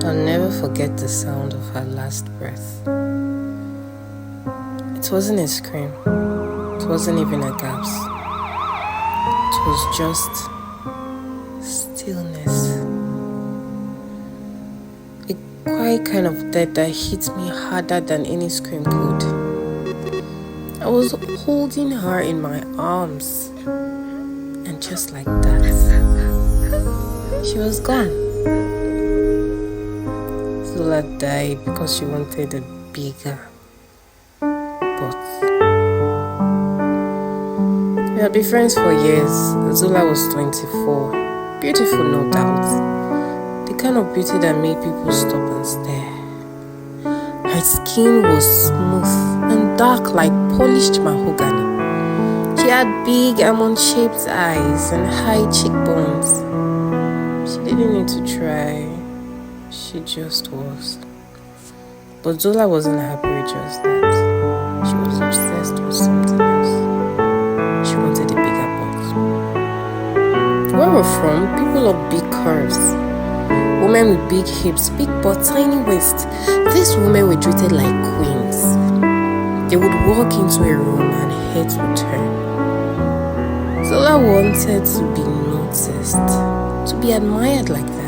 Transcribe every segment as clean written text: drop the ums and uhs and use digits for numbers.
I'll never forget the sound of her last breath. It wasn't a scream. It wasn't even a gasp. It was just stillness. A quiet kind of death that hit me harder than any scream could. I was holding her in my arms, and just like that, she was gone. Zola died because she wanted a bigger butt. We had been friends for years. Zola was 24. Beautiful, no doubt. The kind of beauty that made people stop and stare. Her skin was smooth and dark like polished mahogany. She had big almond-shaped eyes and high cheekbones. She didn't need to try. She just was. But Zola wasn't happy with just that. She was obsessed with something else. She wanted a bigger butt. Where we're from, people love big curves. Women with big hips, big butt, tiny waist. These women were treated like queens. They would walk into a room and heads would turn. Zola wanted to be noticed, to be admired like that.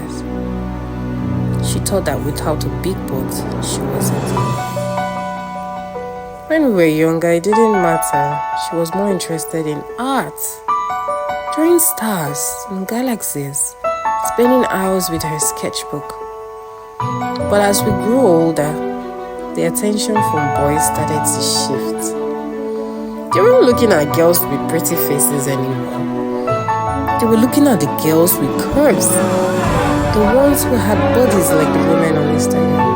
She thought that without a big butt, she wasn't enough. When we were younger, it didn't matter. She was more interested in art, drawing stars and galaxies, spending hours with her sketchbook. But as we grew older, the attention from boys started to shift. They weren't looking at girls with pretty faces anymore. They were looking at the girls with curves, the ones who had bodies like the women on Instagram.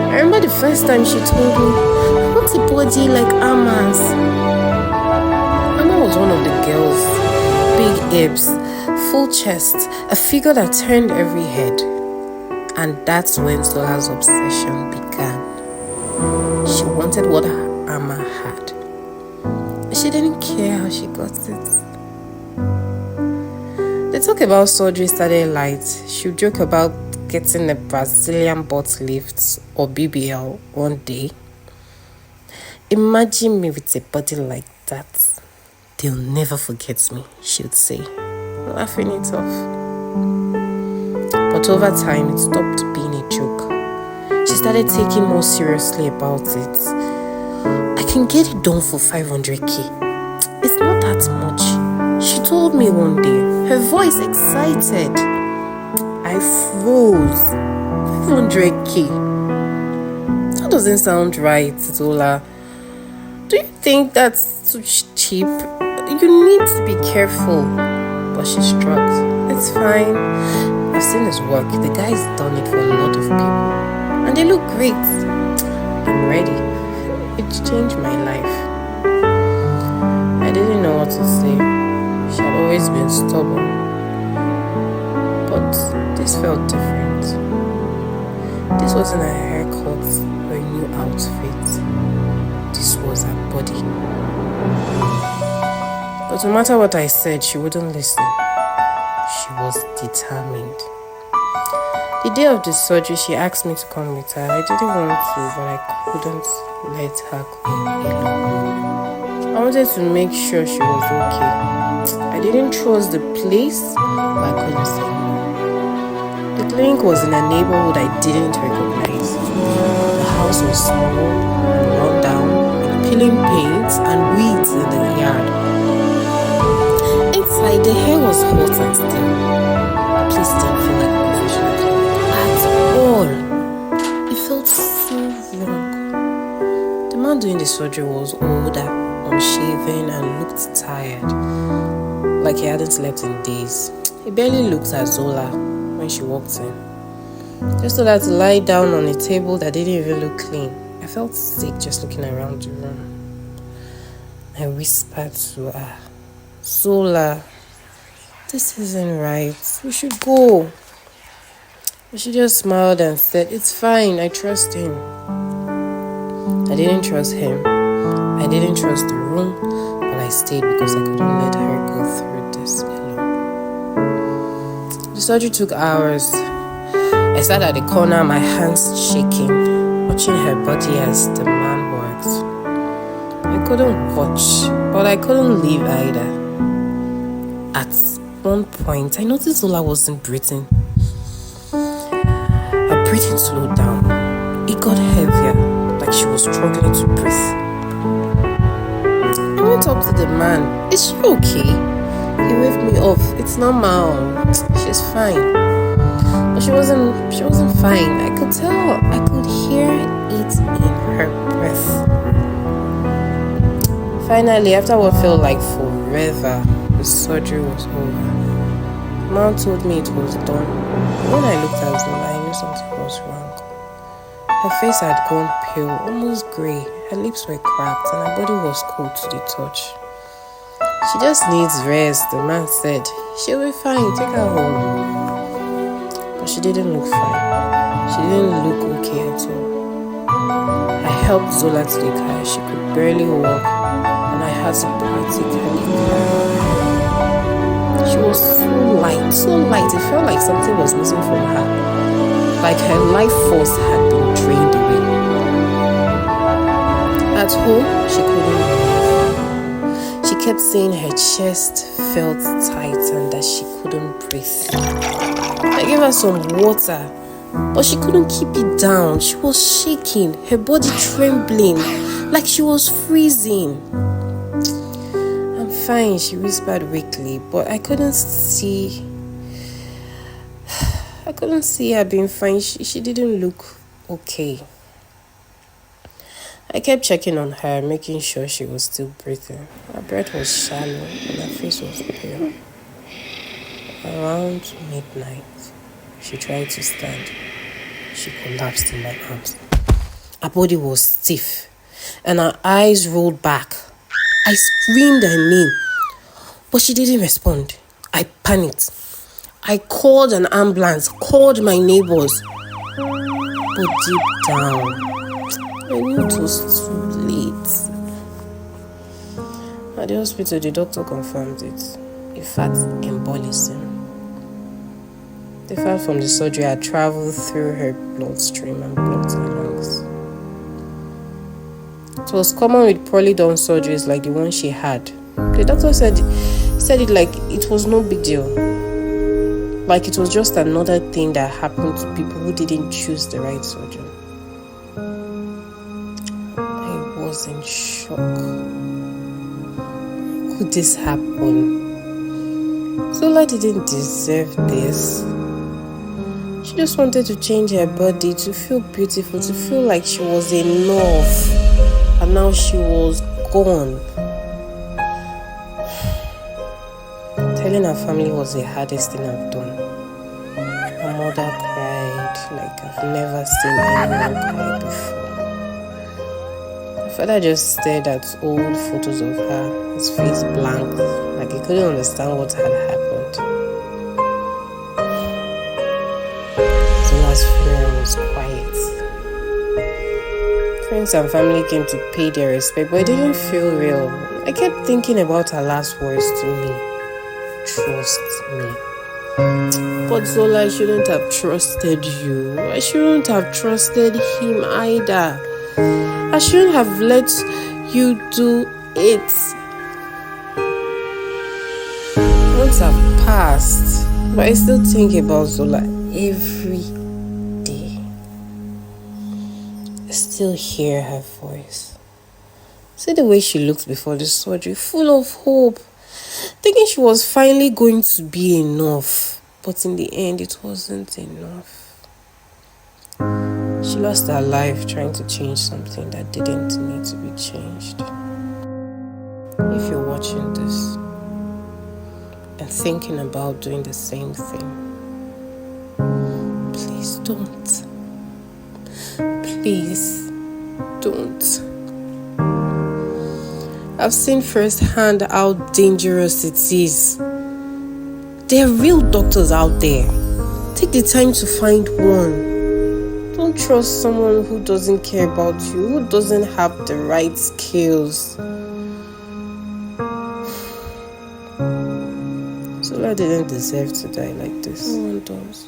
I remember the first time she told me, I want a body like Amma's. Amma was one of the girls, big hips, full chest, a figure that turned every head. And that's when Zola's obsession began. She wanted what Amma had. She didn't care how she got it. The talk about surgery started light. She would joke about getting a Brazilian butt lift or BBL one day. Imagine me with a body like that. They'll never forget me, she would say, laughing it off. But over time, it stopped being a joke. She started taking more seriously about it. I can get it done for 500k. It's not that much. She told me one day, her voice excited. I froze. 500k. That doesn't sound right, Zola. Do you think that's too cheap? You need to be careful. But she shrugged. It's fine. I've seen his work. The guy's done it for a lot of people. And they look great. I'm ready. It changed my life. I didn't know what to say. She had always been stubborn. But this felt different. This wasn't a haircut or a new outfit. This was her body. But no matter what I said, she wouldn't listen. She was determined. The day of the surgery, she asked me to come with her. I didn't want to, but I couldn't let her go alone. I wanted to make sure she was okay. I didn't trust the place, but I couldn't say no. The clinic was in a neighborhood I didn't recognize. The house was small and run down, with peeling paint and weeds in the yard. Inside, the hair was hot and still. The place didn't feel like a professional clinic at all. It felt so wrong. The man doing the surgery was older, unshaven, and looked tired, like he hadn't slept in days. He barely looked at Zola when she walked in. Just told her to lie down on a table that didn't even look clean. I felt sick just looking around the room. I whispered to her, Zola, this isn't right. We should go. But she just smiled and said, it's fine, I trust him. I didn't trust him. I didn't trust the room, but I stayed because I couldn't let her go through this alone. The surgery took hours. I sat at the corner, my hands shaking, watching her body as the man worked. I couldn't watch, but I couldn't leave either. At one point, I noticed Zola wasn't breathing. Her breathing slowed down. It got heavier, like she was struggling to breathe. I went up to the man. Is she okay? He waved me off. It's normal. She's fine. But she wasn't fine. I could tell. I could hear it in her breath. Finally, after what felt like forever, the surgery was over. The man told me it was done. When I looked at Zola, I knew something was wrong. Her face had gone pale, almost grey. Her lips were cracked and her body was cold to the touch. She just needs rest, the man said. She'll be fine, take her home. But she didn't look fine. She didn't look okay at all. I helped Zola to the car. She could barely walk and I had to practically carry her. She was so light. It felt like something was missing from her. Like her life force had been drained away. At home, she couldn't move. She kept saying her chest felt tight and that she couldn't breathe. I gave her some water, but she couldn't keep it down. She was shaking, her body trembling, like she was freezing. I'm fine, she whispered weakly, but I couldn't see her being fine. She didn't look okay. I kept checking on her, making sure she was still breathing. Her breath was shallow and her face was pale. Around midnight, she tried to stand. She collapsed in my arms. Her body was stiff and her eyes rolled back. I screamed her name, but she didn't respond. I panicked. I called an ambulance, called my neighbors. But deep down, I knew it was too late. At the hospital, the doctor confirmed it. A fat embolism. The fat from the surgery had traveled through her bloodstream and blocked her lungs. It was common with poorly done surgeries like the one she had. The doctor said it like it was no big deal. Like it was just another thing that happened to people who didn't choose the right surgeon. I was in shock. How could this happen? Zola didn't deserve this. She just wanted to change her body, to feel beautiful, to feel like she was enough. And now she was gone. Telling her family was the hardest thing I've done. Her mother cried like I've never seen anyone cry before. My father just stared at old photos of her, his face blank, like he couldn't understand what had happened. Zola's funeral was quiet. Friends and family came to pay their respect, but it didn't feel real. I kept thinking about her last words to me. Trust me. But Zola, I shouldn't have trusted you. I shouldn't have trusted him either. I shouldn't have let you do it. Months have passed, but I still think about Zola every day. I still hear her voice. See the way she looked before the surgery, full of hope, thinking she was finally going to be enough. But in the end, it wasn't enough. She lost her life trying to change something that didn't need to be changed. If you're watching this and thinking about doing the same thing, please don't. Please don't. I've seen firsthand how dangerous it is. There are real doctors out there. Take the time to find one. Don't trust someone who doesn't care about you, who doesn't have the right skills. Zola didn't deserve to die like this. No one does.